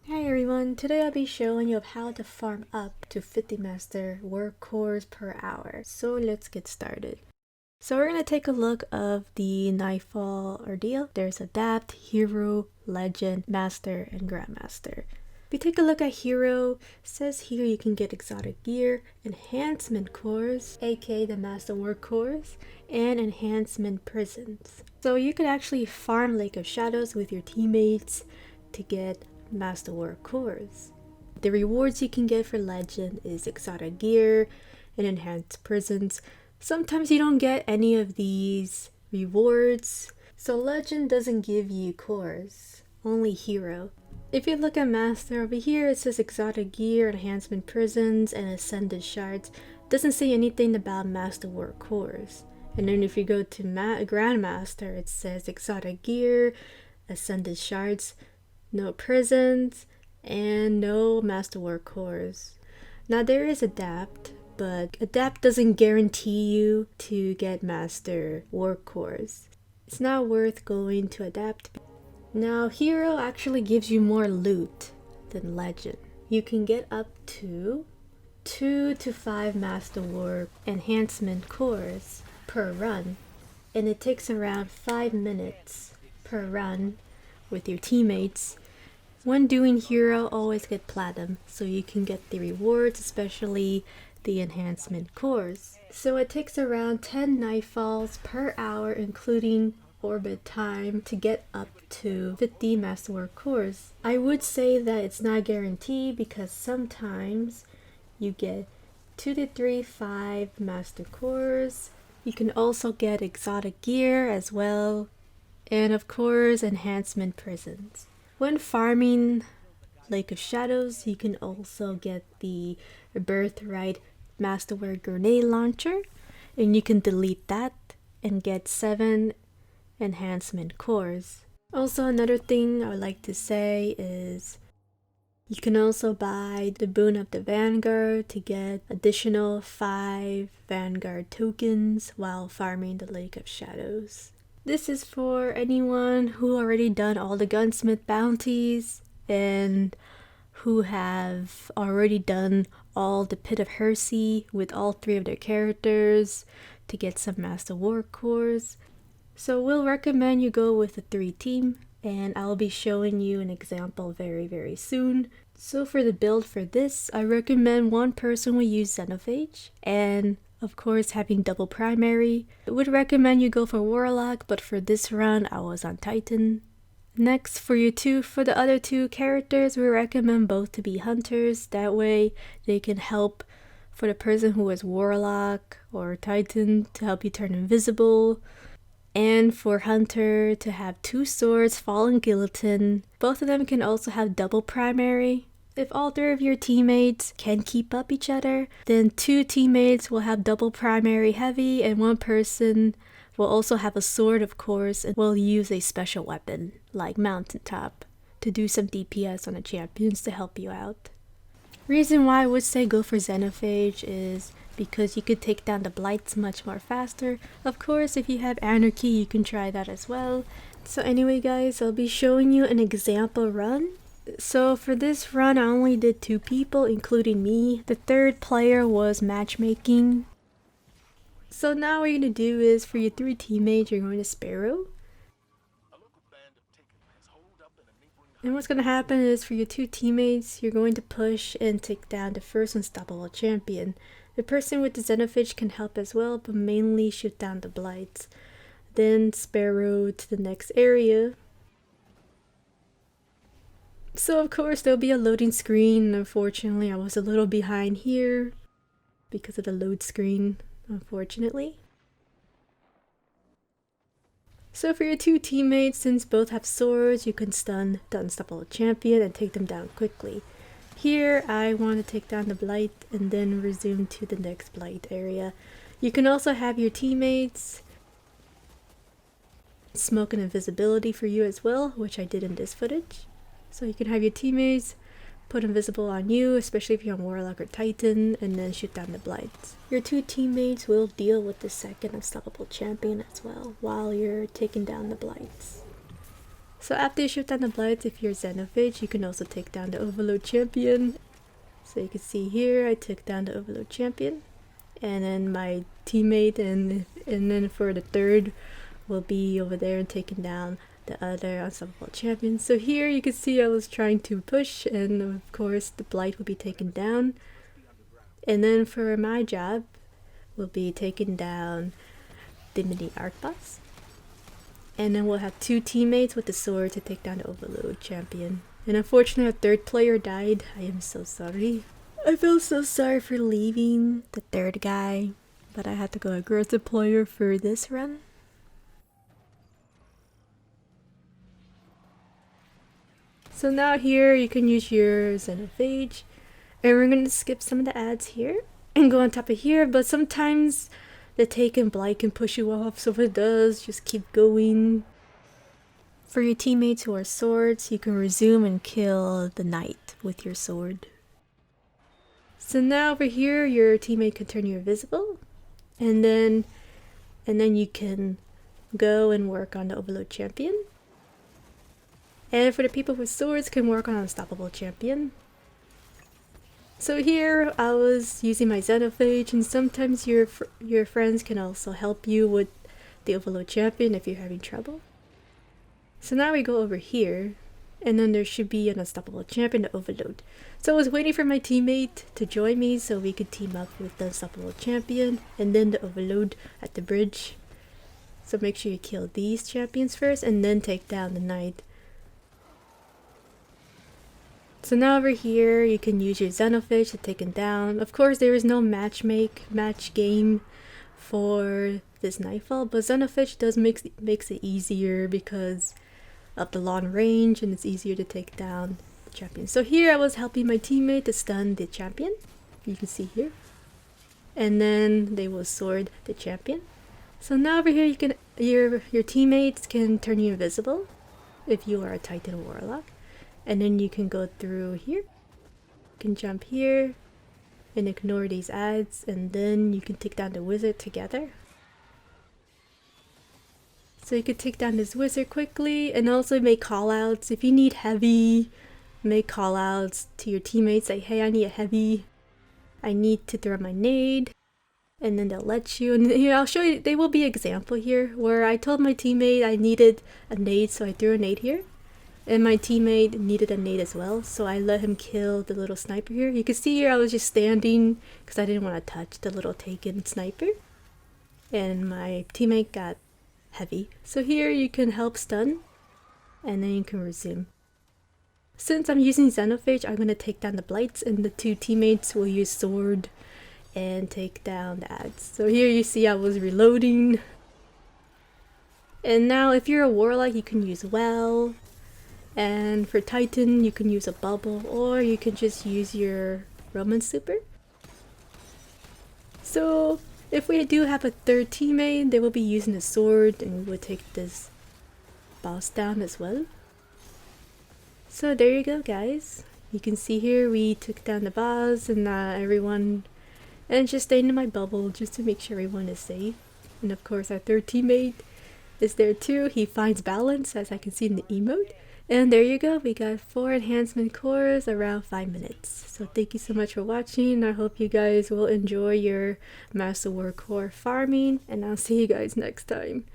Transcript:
Hi everyone, today I'll be showing you how to farm up to 50 Masterwork Cores per hour. So let's get started. So we're going to take a look of the Nightfall Ordeal. There's Adapt, Hero, Legend, Master, and Grandmaster. If you take a look at Hero, it says here you can get exotic gear, Enhancement Cores, aka the Masterwork Cores, and Enhancement Prisms. So you could actually farm Lake of Shadows with your teammates to get Masterwork Cores. The rewards you can get for Legend is exotic gear and enhanced prisons. Sometimes you don't get any of these rewards, so Legend doesn't give you cores, only Hero. If you look at Master over here, it says exotic gear, enhancement prisons, and ascended shards. It doesn't say anything about Masterwork Cores. And then if you go to Grandmaster, it says exotic gear, ascended shards, no prisons, and no Masterwork Cores. Now there is Adapt, but Adapt doesn't guarantee you to get Masterwork Cores. It's not worth going to Adapt. Now Hero actually gives you more loot than Legend. You can get up to 2 to 5 Masterwork Enhancement Cores per run, and it takes around 5 minutes per run with your teammates. When doing Hero, always get Platinum so you can get the rewards, especially the Enhancement Cores. So it takes around 10 Nightfalls per hour including orbit time to get up to 50 Masterwork Cores. I would say that it's not guaranteed because sometimes you get 2 to 3, 5 Master Cores. You can also get exotic gear as well, and of course enhancement prisons. When farming Lake of Shadows, you can also get the Birthright Masterwork Grenade Launcher, and you can delete that and get 7 Enhancement Cores. Also, another thing I would like to say is you can also buy the Boon of the Vanguard to get additional 5 Vanguard tokens while farming the Lake of Shadows. This is for anyone who already done all the Gunsmith bounties and who have already done all the Pit of Hersey with all 3 of their characters to get some Masterwork Cores. So we'll recommend you go with a 3 team, and I'll be showing you an example very soon. So for the build for this, I recommend one person will use Xenophage, and of course having double primary. I would recommend you go for Warlock, but for this run I was on Titan. Next, for the other 2 characters, we recommend both to be hunters. That way they can help for the person who is Warlock or Titan to help you turn invisible. And for Hunter to have 2 swords, Fallen Guillotine. Both of them can also have double primary. If all 3 of your teammates can keep up each other, then 2 teammates will have double primary heavy, and 1 person will also have a sword, of course, and will use a special weapon like Mountaintop to do some DPS on the champions to help you out. Reason why I would say go for Xenophage is because you could take down the Blights much more faster. Of course, if you have Anarchy, you can try that as well. So anyway guys, I'll be showing you an example run. So for this run, I only did 2 people, including me. The 3rd player was matchmaking. So now what you're going to do is, for your 3 teammates, you're going to Sparrow. And what's going to happen is, for your 2 teammates, you're going to push and take down the first unstoppable champion. The person with the Xenophage can help as well, but mainly shoot down the Blights. Then Sparrow to the next area. So of course there'll be a loading screen, and unfortunately I was a little behind here because of the load screen, unfortunately. So for your 2 teammates, since both have swords, you can stun the unstoppable champion and take them down quickly. Here I want to take down the Blight and then resume to the next Blight area. You can also have your teammates smoke and invisibility for you as well, which I did in this footage. So you can have your teammates put invisible on you, especially if you're on Warlock or Titan, and then shoot down the Blights. Your 2 teammates will deal with the second unstoppable champion as well while you're taking down the Blights. So after you shoot down the Blights, if you're Xenophage, you can also take down the Overload Champion. So you can see here, I took down the Overload Champion. And then my teammate and then for the third will be over there and taking down the other unstoppable champion. So here you can see I was trying to push, and of course the Blight will be taken down. And then for my job, we'll be taking down the mini Arc Boss. And then we'll have two teammates with the sword to take down the Overload champion. And unfortunately a third player died. I am so sorry. I feel so sorry for leaving the third guy, but I had to go aggressive player for this run. So now here you can use your Xenophage, and we're going to skip some of the ads here and go on top of here, but sometimes the Take and Blight can push you off, so if it does, just keep going. For your teammates who are swords, you can resume and kill the knight with your sword. So now over here, your teammate can turn you invisible, and then you can go and work on the Overload champion. And for the people with swords, can work on Unstoppable champion. So here I was using my Xenophage, and sometimes your friends can also help you with the Overload champion if you're having trouble. So now we go over here, and then there should be an Unstoppable champion to Overload. So I was waiting for my teammate to join me so we could team up with the Unstoppable champion and then the Overload at the bridge. So make sure you kill these champions first and then take down the knight. So now over here you can use your Xenophage to take him down. Of course there is no match game for this Nightfall, but Xenophage does makes it easier because of the long range, and it's easier to take down the champion. So here I was helping my teammate to stun the champion, you can see here, and then they will sword the champion. So now over here you can your teammates can turn you invisible if you are a Titan Warlock. And then you can go through here, you can jump here and ignore these ads, and then you can take down the wizard together. So you can take down this wizard quickly and also make callouts. If you need heavy, make callouts to your teammates like, hey, I need a heavy, I need to throw my nade, and then they'll let you. And here I'll show you, there will be an example here where I told my teammate I needed a nade, so I threw a nade here. And my teammate needed a nade as well, so I let him kill the little sniper here. You can see here I was just standing because I didn't want to touch the little taken sniper. And my teammate got heavy. So here you can help stun, and then you can resume. Since I'm using Xenophage, I'm going to take down the Blights, and the two teammates will use sword and take down the ads. So here you see I was reloading. And now if you're a Warlock, you can use Well. And for Titan, you can use a bubble, or you can just use your Roman super. So if we do have a third teammate, they will be using a sword, and we will take this boss down as well. So there you go, guys. You can see here we took down the boss, and everyone, and just staying in my bubble just to make sure everyone is safe. And of course our third teammate is there too. He finds balance, as I can see in the emote. And there you go, we got 4 enhancement cores around 5 minutes. So thank you so much for watching. I hope you guys will enjoy your Masterwork core farming, and I'll see you guys next time.